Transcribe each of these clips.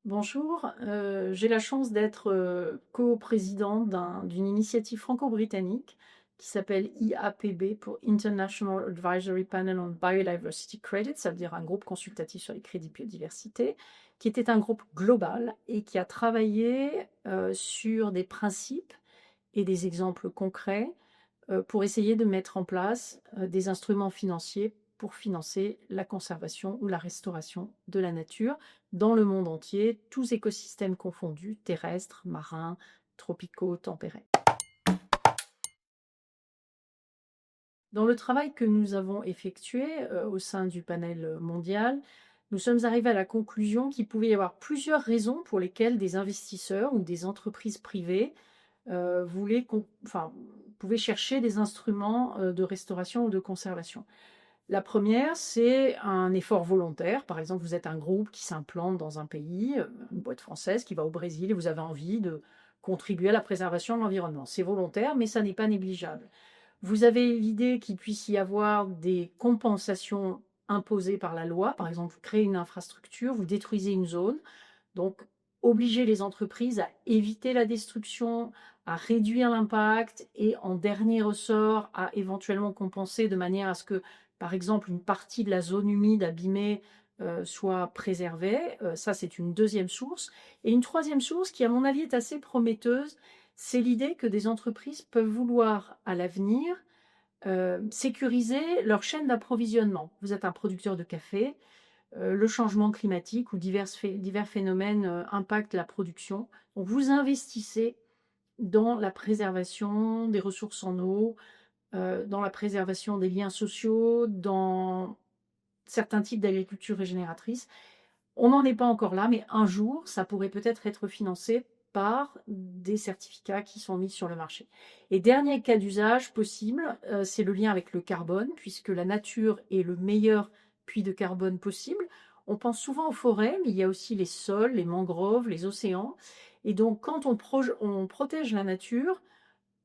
Bonjour, j'ai la chance d'être, coprésidente d'une initiative franco-britannique qui s'appelle IAPB pour International Advisory Panel on Biodiversity Credits, ça veut dire un groupe consultatif sur les crédits biodiversité, qui était un groupe global et qui a travaillé, sur des principes et des exemples concrets, pour essayer de mettre en place, des instruments financiers pour financer la conservation ou la restauration de la nature dans le monde entier, tous écosystèmes confondus, terrestres, marins, tropicaux, tempérés. Dans le travail que nous avons effectué, au sein du panel, mondial, nous sommes arrivés à la conclusion qu'il pouvait y avoir plusieurs raisons pour lesquelles des investisseurs ou des entreprises privées pouvaient chercher des instruments de restauration ou de conservation. La première, c'est un effort volontaire. Par exemple, vous êtes un groupe qui s'implante dans un pays, une boîte française qui va au Brésil et vous avez envie de contribuer à la préservation de l'environnement. C'est volontaire, mais ça n'est pas négligeable. Vous avez l'idée qu'il puisse y avoir des compensations imposées par la loi. Par exemple, vous créez une infrastructure, vous détruisez une zone, donc obliger les entreprises à éviter la destruction, à réduire l'impact et en dernier ressort à éventuellement compenser de manière à ce que, par exemple, une partie de la zone humide abîmée soit préservée. Ça, c'est une deuxième source. Et une troisième source qui, à mon avis, est assez prometteuse, c'est l'idée que des entreprises peuvent vouloir, à l'avenir, sécuriser leur chaîne d'approvisionnement. Vous êtes un producteur de café, le changement climatique ou divers phénomènes impactent la production. Donc vous investissez dans la préservation des ressources en eau, dans la préservation des liens sociaux, dans certains types d'agriculture régénératrice. On n'en est pas encore là, mais un jour, ça pourrait peut-être être financé par des certificats qui sont mis sur le marché. Et dernier cas d'usage possible, c'est le lien avec le carbone, puisque la nature est le meilleur puits de carbone possible. On pense souvent aux forêts, mais il y a aussi les sols, les mangroves, les océans. Et donc, quand on protège la nature,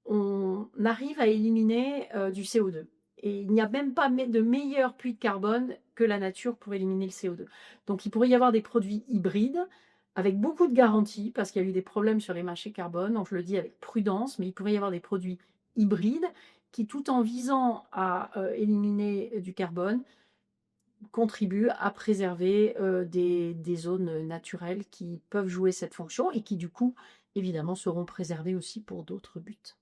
on arrive à éliminer du CO2. Et il n'y a même pas de meilleur puits de carbone que la nature pour éliminer le CO2. Donc il pourrait y avoir des produits hybrides avec beaucoup de garanties, parce qu'il y a eu des problèmes sur les marchés carbone, donc je le dis avec prudence, mais il pourrait y avoir des produits hybrides qui, tout en visant à éliminer du carbone, contribuent à préserver des zones naturelles qui peuvent jouer cette fonction et qui, du coup, évidemment, seront préservées aussi pour d'autres buts.